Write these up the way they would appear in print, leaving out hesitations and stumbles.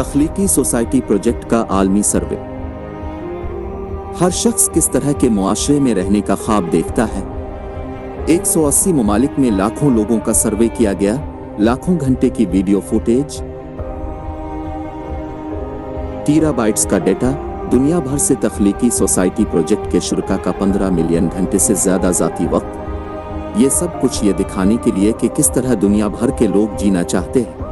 तख्लीकी society project का आलमी सर्वे। हर शख्स किस तरह के मुआशरे में रहने का ख्वाब देखता है। 180 ममालिक में लाखों लोगों का सर्वे किया गया, लाखों घंटे की वीडियो फुटेज, टीराबाइट्स का डेटा, दुनिया भर से तख्लीकी सोसाइटी प्रोजेक्ट के शुरका का 15 मिलियन घंटे से ज्यादा ज़ाती वक्त। ये सब कुछ ये दिखाने के लिए कि किस तरह दुनिया भर के लोग जीना चाहते हैं।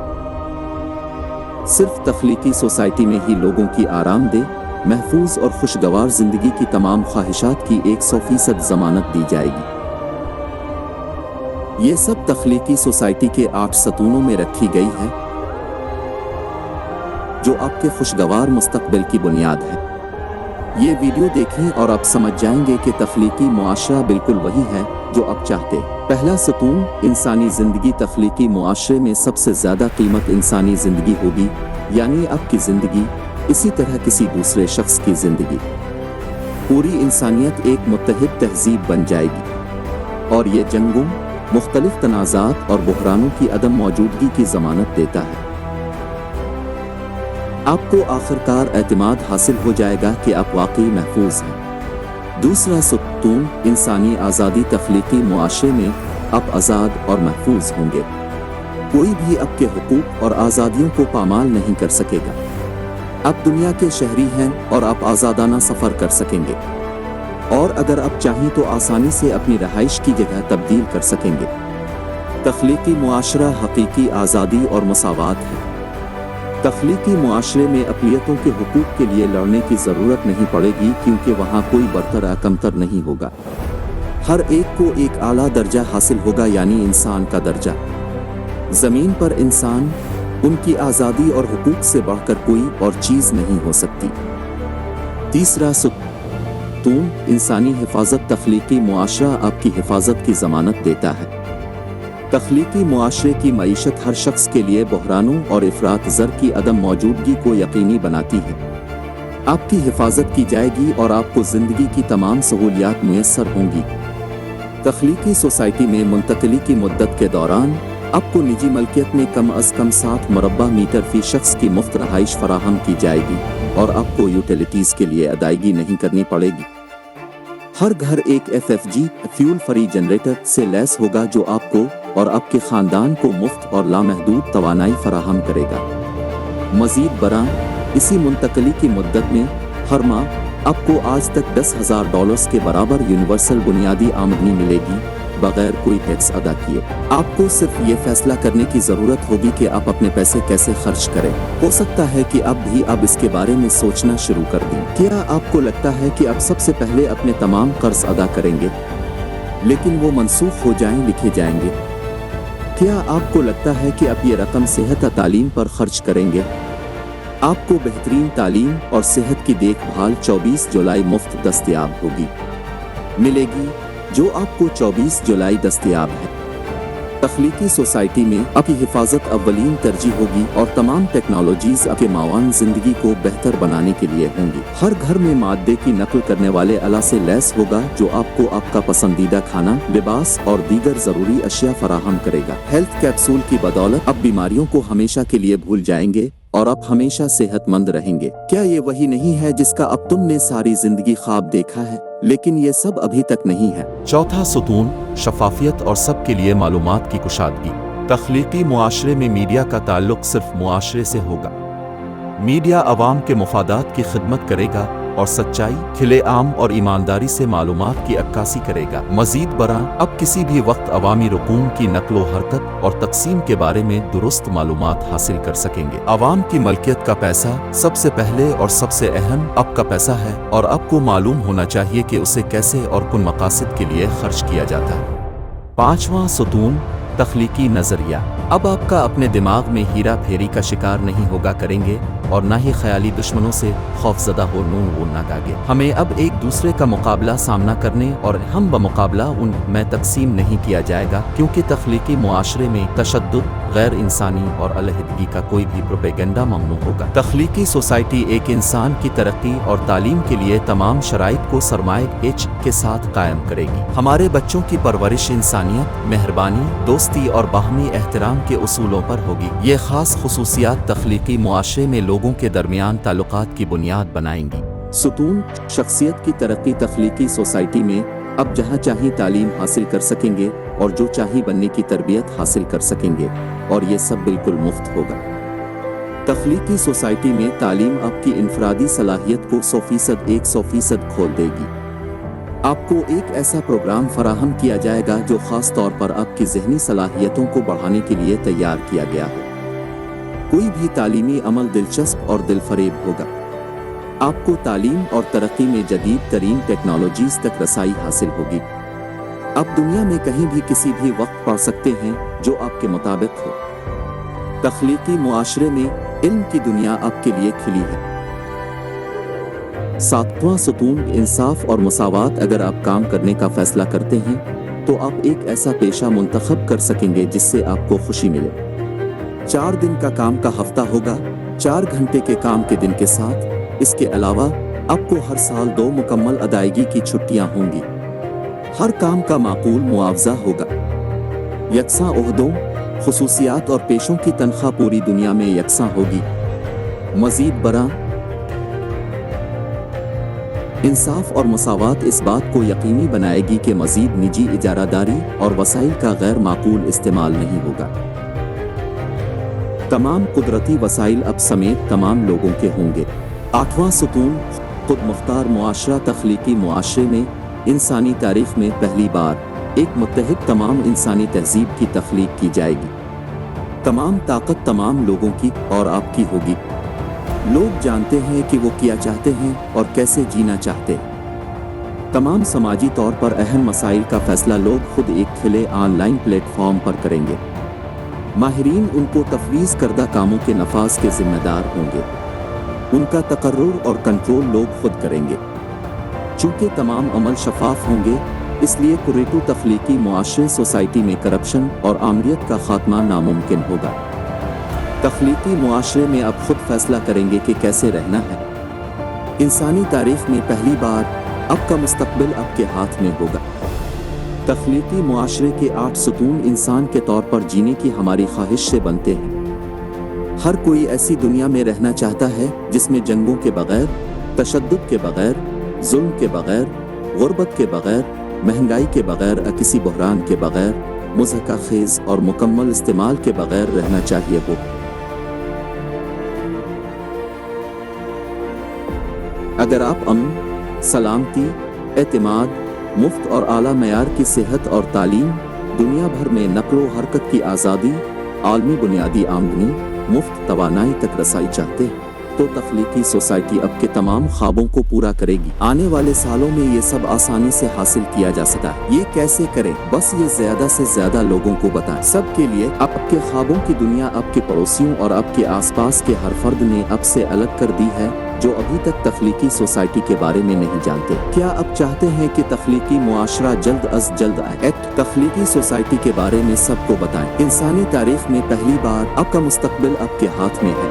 सिर्फ तख्लीकी सोसाइटी में ही लोगों की आरामदेह, महफूज और खुशगवार जिंदगी की तमाम ख्वाहिशात की 100% जमानत दी जाएगी। ये सब तख्लीकी सोसाइटी के 8 सतूनों में रखी गई है, जो आपके खुशगवार मुस्तकबिल की बुनियाद है। ये वीडियो देखें और आप समझ जाएंगे कि तख्लीकी मुआशरा बिल्कुल वही है जो आप चाहते। पहला सतून, इंसानी जिंदगी। तख्लीकी मुआशरे में सबसे ज्यादा कीमत इंसानी जिंदगी होगी, यानी आपकी जिंदगी, इसी तरह किसी दूसरे शख्स की जिंदगी। पूरी इंसानियत एक मुत्तहिद तहजीब बन जाएगी और ये जंगों, मुख्तलिफ तनाज़ात और बुहरानों की अदम मौजूदगी की जमानत देता है। आपको आखिरकार एतमाद हासिल हो जाएगा कि आप वाकई महफूज हैं। दूसरा सतून, इंसानी आज़ादी। तख्लीकी मुआशरे में आप आज़ाद और महफूज होंगे। कोई भी आपके हुकूक और आज़ादियों को पामाल नहीं कर सकेगा। आप दुनिया के शहरी हैं और आप आज़ादाना सफ़र कर सकेंगे, और अगर आप चाहें तो आसानी से अपनी रहाइश की जगह तब्दील कर सकेंगे। तख्लीकी मुआशरा हकीकी आज़ादी और मसावात है। तख्लीकी मुआशरे में अक़लियतों के हुकूक के लिए लड़ने की ज़रूरत नहीं पड़ेगी, क्योंकि वहाँ कोई बरतर या कमतर नहीं होगा। हर एक को एक आला दर्जा हासिल होगा, यानी इंसान का दर्जा। ज़मीन पर इंसान, उनकी आज़ादी और हुकूक से बढ़कर कोई और चीज़ नहीं हो सकती। तीसरा सतून, इंसानी हिफाजत। तख्लीकी मुआशरा आपकी हिफाजत की ज़मानत देता है। तख्लीकी मुआशरे की मईशत हर शख्स के लिए बहरानों और इफरात ज़र की अदम मौजूदगी को यकीनी बनाती है। आपकी हिफाजत की जाएगी और आपको ज़िंदगी की तमाम सहूलियात मुयस्सर होंगी। तख्लीकी सोसाइटी में मुंतकिली की मुद्दत के दौरान आपको निजी मलकियत में कम अज़ कम 60 मुरब्बा मीटर फी शख्स की मुफ्त रहाइश फराहम की जाएगी और आपको यूटिलिटीज़ के लिए अदायगी नहीं करनी पड़ेगी। हर घर एक FFG फ्यूल फ्री जनरेटर से लैस होगा, जो आपको और आपके ख़ानदान को मुफ्त और लामहदूद तवानाई फराहम करेगा। मज़ीद बरां, इसी मुंतकली की मुद्दत में हर माह आपको आज तक $10,000 के बराबर यूनिवर्सल बुनियादी आमदनी मिलेगी, बगैर कोई टैक्स अदा किए। आपको सिर्फ ये फैसला करने की ज़रूरत होगी कि आप अपने पैसे कैसे खर्च करें। हो सकता है कि अब इसके बारे में सोचना शुरू कर दें। क्या आपको लगता है कि आप सबसे पहले अपने तमाम कर्ज अदा करेंगे, लेकिन वो मनसूख हो जाएं, लिखे जाएंगे? क्या आपको लगता है कि आप ये रकम सेहत और तालीम पर खर्च करेंगे? आपको बेहतरीन तालीम और सेहत की देखभाल 24 जुलाई मुफ्त दस्तयाब मिलेगी, जो आपको 24 जुलाई दस्तयाब है। तख्लीकी सोसाइटी में आपकी हिफाजत अव्वलीन तरजीह होगी और तमाम टेक्नोलॉजीज आपके मावान जिंदगी को बेहतर बनाने के लिए होंगी। हर घर में मादे की नकल करने वाले आला से लैस होगा, जो आपको आपका पसंदीदा खाना, लिबास और दीगर जरूरी अशिया फराहम करेगा। हेल्थ कैप्सूल की बदौलत अब बीमारियों को हमेशा के लिए भूल जाएंगे और आप हमेशा सेहतमंद रहेंगे। क्या ये वही नहीं है जिसका अब तुमने सारी जिंदगी ख्वाब देखा है? लेकिन ये सब अभी तक नहीं है। चौथा सतून, शफाफियत और सबके लिए मालूमात की कुशादगी। तख्लीकी मुआशरे में मीडिया का ताल्लुक सिर्फ मुआशरे से होगा। मीडिया अवाम के मुफादात की खिदमत करेगा और सच्चाई, खुलेआम और ईमानदारी से मालूमात की अक्कासी करेगा। मज़ीद बरां, अब किसी भी वक्त अवामी रकूम की नकलो हरकत और तकसीम के बारे में दुरुस्त मालूमात हासिल कर सकेंगे। अवाम की मलकियत का पैसा सबसे पहले और सबसे अहम आपका पैसा है, और आपको मालूम होना चाहिए कि उसे कैसे और कुन मकासद के लिए खर्च किया जाता है। पांचवां सतून, तख्लीकी नज़रिया। अब आपका अपने दिमाग में हीरा फेरी का शिकार नहीं होगा करेंगे और ना ही ख्याली दुश्मनों से खौफजदा हो नून वो ना गागे। हमें अब एक दूसरे का मुकाबला सामना करने और हम बमुकाबला उन में तकसीम नहीं किया जाएगा, क्योंकि तख्लीकी मुआशरे में तशद्दुद, गैर इंसानी और अलहदगी का कोई भी प्रोपेगेंडा ममनू होगा। तख्लीकी सोसाइटी एक इंसान की तरक्की और तालीम के लिए तमाम शराइत को सरमाए के साथ कायम करेगी। हमारे बच्चों की परवरिश इंसानियत, मेहरबानी, दोस्ती دوستی اور باہمی احترام کے اصولوں پر ہوگی۔ یہ خاص خصوصیات تخلیقی معاشرے میں لوگوں کے درمیان تعلقات کی بنیاد بنائیں گی۔ ستون شخصیت کی ترقی تخلیقی سوسائٹی میں اب جہاں چاہیں تعلیم حاصل کر سکیں گے اور جو چاہی بننے کی تربیت حاصل کر سکیں گے، اور یہ سب بالکل مفت ہوگا۔ تخلیقی سوسائٹی میں تعلیم آپ کی انفرادی صلاحیت کو 100% کھول دے گی۔ آپ کو ایک ایسا پروگرام فراہم کیا جائے گا جو خاص طور پر آپ کی ذہنی صلاحیتوں کو بڑھانے کے لیے تیار کیا گیا ہے۔ کوئی بھی تعلیمی عمل دلچسپ اور دل فریب ہوگا۔ آپ کو تعلیم اور ترقی میں جدید ترین ٹیکنالوجیز تک رسائی حاصل ہوگی۔ آپ دنیا میں کہیں بھی کسی بھی وقت پڑھ سکتے ہیں جو آپ کے مطابق ہو۔ تخلیقی معاشرے میں علم کی دنیا آپ کے لیے کھلی ہے۔ ساتواں ستون انصاف اور مساوات۔ اگر آپ کام کرنے کا فیصلہ کرتے ہیں تو آپ ایک ایسا پیشہ منتخب کر سکیں گے جس سے آپ کو خوشی ملے۔ 4 دن کا کام کا ہفتہ ہوگا، 4 گھنٹے کے کام کے دن کے ساتھ۔ اس کے علاوہ آپ کو ہر سال 2 مکمل ادائیگی کی چھٹیاں ہوں گی۔ ہر کام کا معقول معاوضہ ہوگا۔ یکساں عہدوں، خصوصیات اور پیشوں کی تنخواہ پوری دنیا میں یکساں ہوگی۔ مزید برآں، انصاف اور مساوات اس بات کو یقینی بنائے گی کہ مزید نجی اجارہ داری اور وسائل کا غیر معقول استعمال نہیں ہوگا۔ تمام قدرتی وسائل اب سمیت تمام لوگوں کے ہوں گے۔ 8واں ستون خود مختار معاشرہ۔ تخلیقی معاشرے میں انسانی تاریخ میں پہلی بار ایک متحد تمام انسانی تہذیب کی تخلیق کی جائے گی۔ تمام طاقت تمام لوگوں کی اور آپ کی ہوگی۔ لوگ جانتے ہیں کہ وہ کیا چاہتے ہیں اور کیسے جینا چاہتے ہیں۔ تمام سماجی طور پر اہم مسائل کا فیصلہ لوگ خود ایک کھلے آن لائن پلیٹ فارم پر کریں گے۔ ماہرین ان کو تفویض کردہ کاموں کے نفاذ کے ذمہ دار ہوں گے۔ ان کا تقرر اور کنٹرول لوگ خود کریں گے۔ چونکہ تمام عمل شفاف ہوں گے، اس لیے کریٹو تخلیقی معاشرے سوسائٹی میں کرپشن اور آمریت کا خاتمہ ناممکن ہوگا۔ تخلیقی معاشرے میں آپ خود فیصلہ کریں گے کہ کیسے رہنا ہے۔ انسانی تاریخ میں پہلی بار آپ کا مستقبل آپ کے ہاتھ میں ہوگا۔ تخلیقی معاشرے کے 8 ستون انسان کے طور پر جینے کی ہماری خواہش سے بنتے ہیں۔ ہر کوئی ایسی دنیا میں رہنا چاہتا ہے جس میں جنگوں کے بغیر، تشدد کے بغیر، ظلم کے بغیر، غربت کے بغیر، مہنگائی کے بغیر، کسی بحران کے بغیر، مضحکہ خیز اور مکمل استعمال کے بغیر رہنا چاہیے ہو۔ اگر آپ امن، سلامتی، اعتماد، مفت اور اعلیٰ معیار کی صحت اور تعلیم، دنیا بھر میں نقل و حرکت کی آزادی، عالمی بنیادی آمدنی، مفت توانائی تک رسائی چاہتے ہیں تو تخلیقی سوسائٹی آپ کے تمام خوابوں کو پورا کرے گی۔ آنے والے سالوں میں یہ سب آسانی سے حاصل کیا جا سکتا ہے۔ یہ کیسے کریں؟ بس یہ زیادہ سے زیادہ لوگوں کو بتائیں۔ سب کے لیے آپ کے خوابوں کی دنیا آپ کے پڑوسیوں اور آپ کے آس پاس کے ہر فرد نے آپ سے الگ کر دی ہے جو ابھی تک تخلیقی سوسائٹی کے بارے میں نہیں جانتے۔ کیا آپ چاہتے ہیں کہ تخلیقی معاشرہ جلد از جلد آئے؟ تخلیقی سوسائٹی کے بارے میں سب کو بتائیں۔ انسانی تاریخ میں پہلی بار آپ کا مستقبل آپ کے ہاتھ میں ہے۔